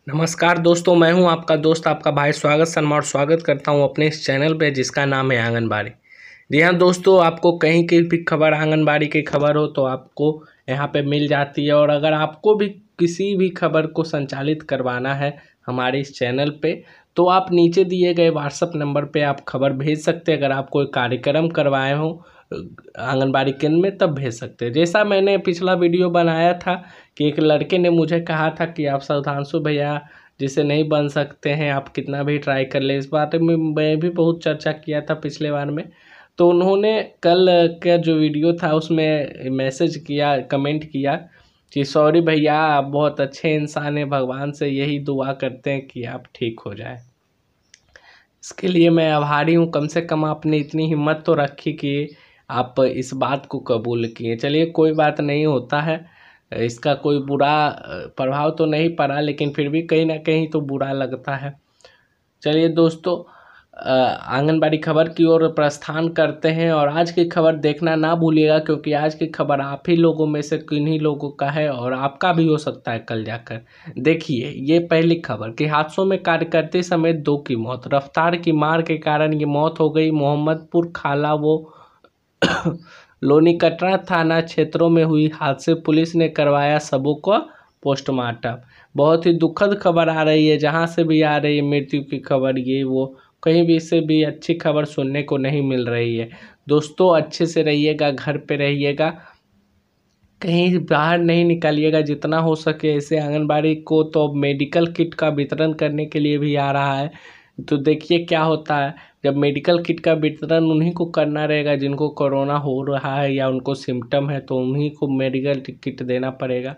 नमस्कार दोस्तों, मैं हूं आपका दोस्त आपका भाई। स्वागत करता हूं अपने इस चैनल पे जिसका नाम है आंगनबाड़ी। जी हाँ दोस्तों, आपको कहीं की भी खबर, आंगनबाड़ी की खबर हो तो आपको यहाँ पे मिल जाती है। और अगर आपको भी किसी भी खबर को संचालित करवाना है हमारे इस चैनल पे, तो आप नीचे दिए गए व्हाट्सएप नंबर पे आप खबर भेज सकते हैं। अगर आप कोई कार्यक्रम करवाए हो आंगनबाड़ी केंद्र में तब भेज सकते हैं। जैसा मैंने पिछला वीडियो बनाया था कि एक लड़के ने मुझे कहा था कि आप सुधांशु भैया जिसे नहीं बन सकते हैं, आप कितना भी ट्राई कर ले। इस बारे में मैं भी बहुत चर्चा किया था पिछले बार में। तो उन्होंने कल का जो वीडियो था उसमें मैसेज किया, कमेंट किया कि सॉरी भैया, आप बहुत अच्छे इंसान हैं, भगवान से यही दुआ करते हैं कि आप ठीक हो जाए। इसके लिए मैं आभारी हूँ। कम से कम आपने इतनी हिम्मत तो रखी कि आप इस बात को कबूल किए। चलिए कोई बात नहीं, होता है। इसका कोई बुरा प्रभाव तो नहीं पड़ा, लेकिन फिर भी कहीं ना कहीं तो बुरा लगता है। चलिए दोस्तों, आंगनबाड़ी खबर की ओर प्रस्थान करते हैं। और आज की खबर देखना ना भूलिएगा, क्योंकि आज की खबर आप ही लोगों में से किन्हीं लोगों का है और आपका भी हो सकता है कल जाकर। देखिए ये पहली खबर कि हादसों में कार्य करते समय 2 की मौत। रफ्तार की मार के कारण ये मौत हो गई। मोहम्मदपुर, खाला वो लोनी कटरा थाना क्षेत्रों में हुई हादसे। पुलिस ने करवाया सबों को पोस्टमार्टम। बहुत ही दुखद खबर आ रही है, जहां से भी आ रही है मृत्यु की खबर, ये वो कहीं भी इससे भी अच्छी खबर सुनने को नहीं मिल रही है। दोस्तों अच्छे से रहिएगा, घर पे रहिएगा, कहीं बाहर नहीं निकलिएगा। जितना हो सके ऐसे आंगनबाड़ी को तो मेडिकल किट का वितरण करने के लिए भी आ रहा है। तो देखिए क्या होता है। जब मेडिकल किट का वितरण उन्हीं को करना रहेगा जिनको कोरोना हो रहा है या उनको सिम्टम है, तो उन्हीं को मेडिकल किट देना पड़ेगा।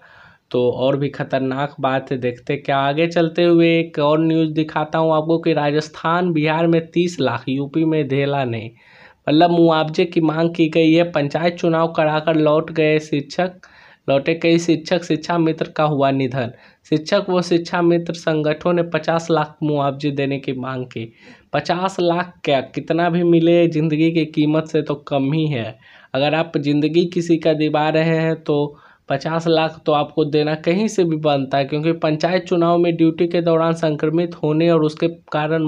तो और भी खतरनाक बात है। देखते क्या आगे चलते हुए एक और न्यूज़ दिखाता हूँ आपको कि राजस्थान बिहार में 30 लाख, यूपी में ढेला नहीं। मतलब मुआवजे की मांग की गई है। पंचायत चुनाव कराकर लौटे कई शिक्षक, शिक्षा मित्र का हुआ निधन। शिक्षक व शिक्षा मित्र संगठनों ने 50 लाख मुआवजे देने की मांग की। 50 लाख क्या, कितना भी मिले जिंदगी की कीमत से तो कम ही है। अगर आप जिंदगी किसी का दिवा रहे हैं तो 50 लाख तो आपको देना कहीं से भी बनता है। क्योंकि पंचायत चुनाव में ड्यूटी के दौरान संक्रमित होने और उसके कारण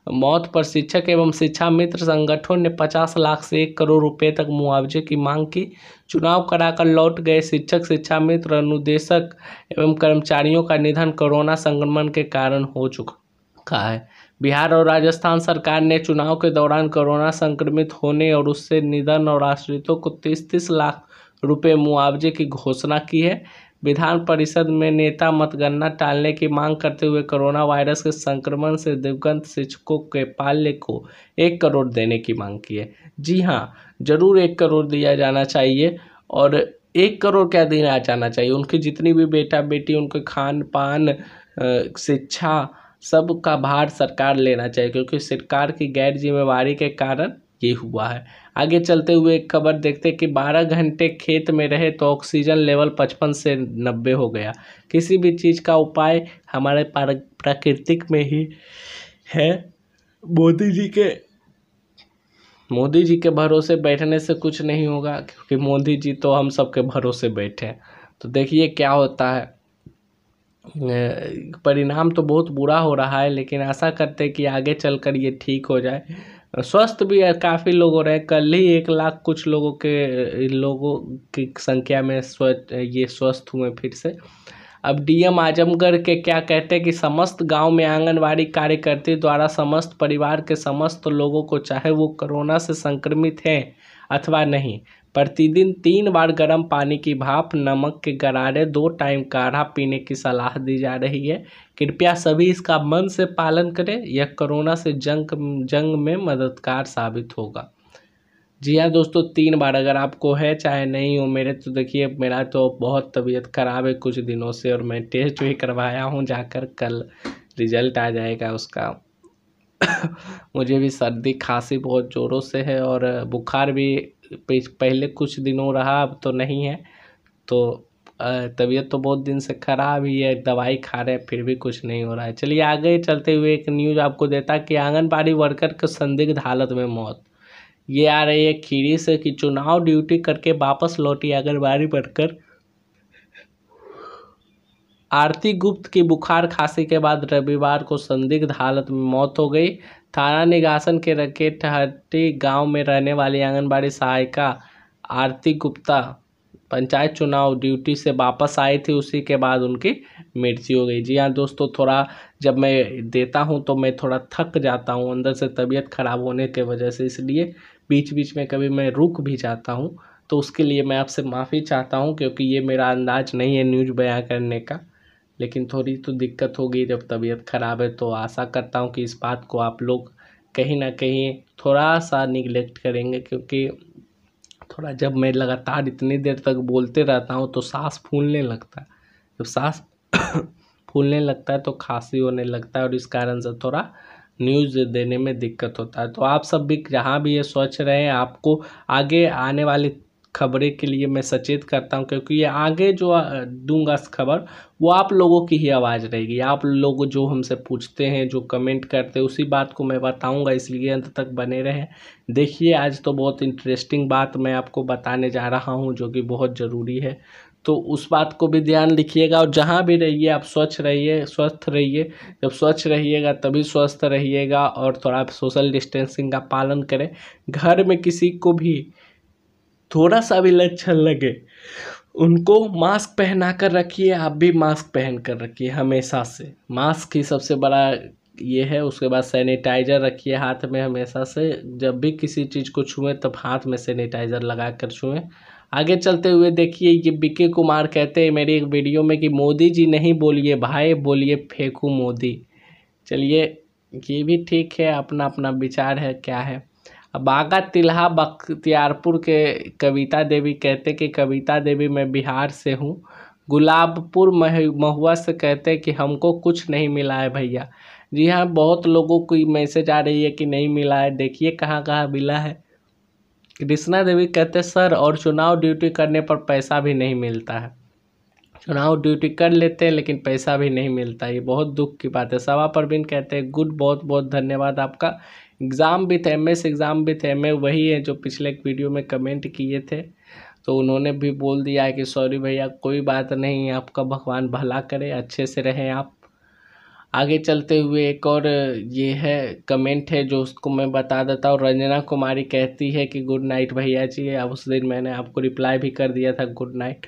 मौत पर शिक्षक एवं शिक्षा मित्र संगठन ने 50 लाख से 1 करोड़ रुपए तक मुआवजे की मांग की। चुनाव कराकर लौट गए शिक्षक, शिक्षा मित्र, अनुदेशक एवं कर्मचारियों का निधन कोरोना संक्रमण के कारण हो चुका है। बिहार और राजस्थान सरकार ने चुनाव के दौरान कोरोना संक्रमित होने और उससे निधन और आश्रितों को 30-30 लाख रुपए मुआवजे की घोषणा की है। विधान परिषद में नेता मतगणना टालने की मांग करते हुए कोरोना वायरस के संक्रमण से दिवंगत शिक्षकों के पाल्य को 1 करोड़ देने की मांग की है। जी हाँ, जरूर 1 करोड़ दिया जाना चाहिए। और 1 करोड़ क्या दिया जाना चाहिए, उनकी जितनी भी बेटा बेटी, उनके खान पान, शिक्षा, सब का भार सरकार लेना चाहिए, क्योंकि सरकार की गैर जिम्मेवारी के कारण ये हुआ है। आगे चलते हुए एक खबर देखते कि 12 घंटे खेत में रहे तो ऑक्सीजन लेवल 55 से 90 हो गया। किसी भी चीज़ का उपाय हमारे प्राकृतिक में ही है। मोदी जी के भरोसे बैठने से कुछ नहीं होगा, क्योंकि मोदी जी तो हम सबके भरोसे बैठे हैं। तो देखिए क्या होता है। परिणाम तो बहुत बुरा हो रहा है, लेकिन आशा करते हैं कि आगे चलकर ये ठीक हो जाए। स्वस्थ भी काफ़ी लोग हो रहे हैं। कल ही 1 लाख कुछ लोगों की संख्या में ये स्वस्थ हुए फिर से। अब डीएम आजमगढ़ के क्या कहते हैं कि समस्त गांव में आंगनबाड़ी कार्यकर्ती द्वारा समस्त परिवार के समस्त लोगों को, चाहे वो कोरोना से संक्रमित हैं अथवा नहीं, प्रतिदिन 3 बार गर्म पानी की भाप, नमक के गरारे, 2 टाइम काढ़ा पीने की सलाह दी जा रही है। कृपया सभी इसका मन से पालन करें। यह कोरोना से जंग में मददगार साबित होगा। जी हाँ दोस्तों, 3 बार अगर आपको है चाहे नहीं हो। मेरे तो देखिए, मेरा तो बहुत तबीयत खराब है कुछ दिनों से, और मैं टेस्ट भी करवाया हूँ जाकर, कल रिजल्ट आ जाएगा उसका। मुझे भी सर्दी खांसी बहुत ज़ोरों से है, और बुखार भी पहले कुछ दिनों रहा, अब तो नहीं है। तो तबीयत तो बहुत दिन से खराब ही है, दवाई खा रहे हैं फिर भी कुछ नहीं हो रहा है। चलिए आगे चलते हुए एक न्यूज़ आपको देता कि आंगनबाड़ी वर्कर को संदिग्ध हालत में मौत। ये आ रही है खीरी से कि चुनाव ड्यूटी करके वापस लौटी आंगनबाड़ी वर्कर आरती गुप्त की बुखार खांसी के बाद रविवार को संदिग्ध हालत में मौत हो गई। थाना निगासन के रकेटहट्टी गांव में रहने वाली आंगनबाड़ी सहायिका आरती गुप्ता पंचायत चुनाव ड्यूटी से वापस आई थी, उसी के बाद उनकी मृत्यु हो गई। जी हाँ दोस्तों, थोड़ा जब मैं देता हूँ तो मैं थोड़ा थक जाता हूँ अंदर से, तबीयत खराब होने के वजह से, इसलिए बीच बीच में कभी मैं रुक भी जाता हूँ, तो उसके लिए मैं आपसे माफ़ी चाहता हूँ, क्योंकि ये मेरा अंदाज नहीं है न्यूज़ बयां करने का। लेकिन थोड़ी तो दिक्कत होगी जब तबीयत ख़राब है, तो आशा करता हूँ कि इस बात को आप लोग कहीं ना कहीं थोड़ा सा निगलेक्ट करेंगे, क्योंकि थोड़ा जब मैं लगातार इतनी देर तक बोलते रहता हूँ तो सांस फूलने लगता है। जब सांस फूलने लगता है तो खांसी होने लगता है, और इस कारण से थोड़ा न्यूज़ देने में दिक्कत होता है। तो आप सब भी जहाँ भी ये सोच रहे हैं, आपको आगे आने वाली खबरें के लिए मैं सचेत करता हूँ, क्योंकि ये आगे जो दूंगा खबर वो आप लोगों की ही आवाज़ रहेगी। आप लोग जो हमसे पूछते हैं, जो कमेंट करते हैं, उसी बात को मैं बताऊँगा, इसलिए अंत तक बने रहें। देखिए, आज तो बहुत इंटरेस्टिंग बात मैं आपको बताने जा रहा हूँ, जो कि बहुत ज़रूरी है, तो उस बात को भी ध्यान रखिएगा। और जहाँ भी रहिए आप स्वच्छ रहिए, स्वस्थ रहिए। जब स्वच्छ रहिएगा तभी स्वस्थ रहिएगा। और थोड़ा सोशल डिस्टेंसिंग का पालन करें। घर में किसी को भी थोड़ा सा भी लक्षण लगे, उनको मास्क पहना कर रखिए, आप भी मास्क पहन कर रखिए हमेशा से। मास्क ही सबसे बड़ा ये है। उसके बाद सैनिटाइज़र रखिए हाथ में हमेशा से। जब भी किसी चीज़ को छुएं तब हाथ में सैनिटाइज़र लगा कर छुएं। आगे चलते हुए देखिए, ये बीके कुमार कहते हैं मेरी एक वीडियो में कि मोदी जी नहीं बोलिए भाई, बोलिए फेंकू मोदी। चलिए, ये भी ठीक है, अपना अपना विचार है, क्या है। अब बागा तिल्हा बख्तियारपुर के कविता देवी कहते कि कविता देवी मैं बिहार से हूँ। गुलाबपुर महुआ से कहते कि हमको कुछ नहीं मिला है भैया। जी हाँ, बहुत लोगों को मैसेज आ रही है कि नहीं मिला है, देखिए कहाँ कहाँ मिला है। कृष्णा देवी कहते सर, और चुनाव ड्यूटी करने पर पैसा भी नहीं मिलता है। चुनाव ड्यूटी कर लेते हैं लेकिन पैसा भी नहीं मिलता, ये बहुत दुख की बात है। सवा परवीन कहते हैं गुड, बहुत बहुत धन्यवाद आपका। एग्ज़ाम भी थे, एमएस एग्ज़ाम भी थे। मैं वही है जो पिछले एक वीडियो में कमेंट किए थे, तो उन्होंने भी बोल दिया है कि सॉरी भैया, कोई बात नहीं, आपका भगवान भला करे, अच्छे से रहें आप। आगे चलते हुए एक और ये है कमेंट है जो उसको मैं बता देता हूँ। रंजना कुमारी कहती है कि गुड नाइट भैया जी। अब उस दिन मैंने आपको रिप्लाई भी कर दिया था गुड नाइट।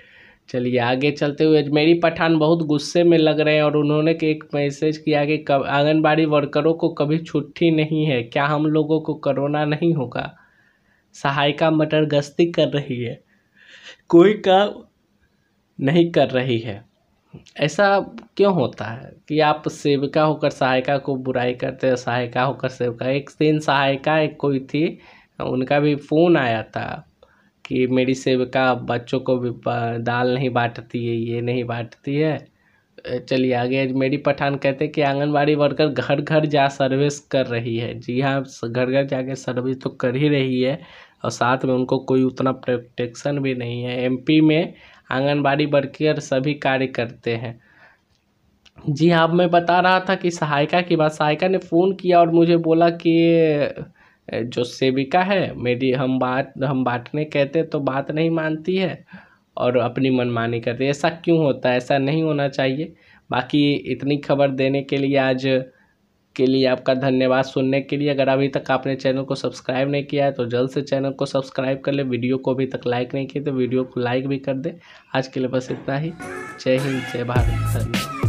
चलिए आगे चलते हुए, अजमेरी पठान बहुत गुस्से में लग रहे हैं और उन्होंने एक मैसेज किया कि आंगनबाड़ी वर्करों को कभी छुट्टी नहीं है, क्या हम लोगों को कोरोना नहीं होगा। सहायिका मटर गश्ती कर रही है, कोई काम नहीं कर रही है। ऐसा क्यों होता है कि आप सेविका होकर सहायिका को बुराई करते हैं, सहायिका होकर सेविका। एक दिन सहायिका एक कोई थी, उनका भी फ़ोन आया था कि मेरी सेविका बच्चों को भी दाल नहीं बांटती है, ये नहीं बांटती है। चलिए आगे, अजमेरी पठान कहते हैं कि आंगनबाड़ी वर्कर घर घर जा सर्विस कर रही है। जी हाँ, घर घर जाके सर्विस तो कर ही रही है, और साथ में उनको कोई उतना प्रोटेक्शन भी नहीं है। एमपी में आंगनबाड़ी वर्कर सभी कार्य करते हैं। जी हाँ, अब मैं बता रहा था कि सहायिका की बात। सहायिका ने फ़ोन किया और मुझे बोला कि जो सेविका है मेरी, हम बांटने कहते तो बात नहीं मानती है और अपनी मनमानी करती है। ऐसा क्यों होता है? ऐसा नहीं होना चाहिए। बाकी इतनी खबर देने के लिए आज के लिए आपका धन्यवाद सुनने के लिए। अगर अभी तक आपने चैनल को सब्सक्राइब नहीं किया है तो जल्द से चैनल को सब्सक्राइब कर ले। वीडियो को अभी तक लाइक नहीं किया तो वीडियो को लाइक भी कर दे। आज के लिए बस इतना ही। जय हिंद, जय भारत, धन्यवाद।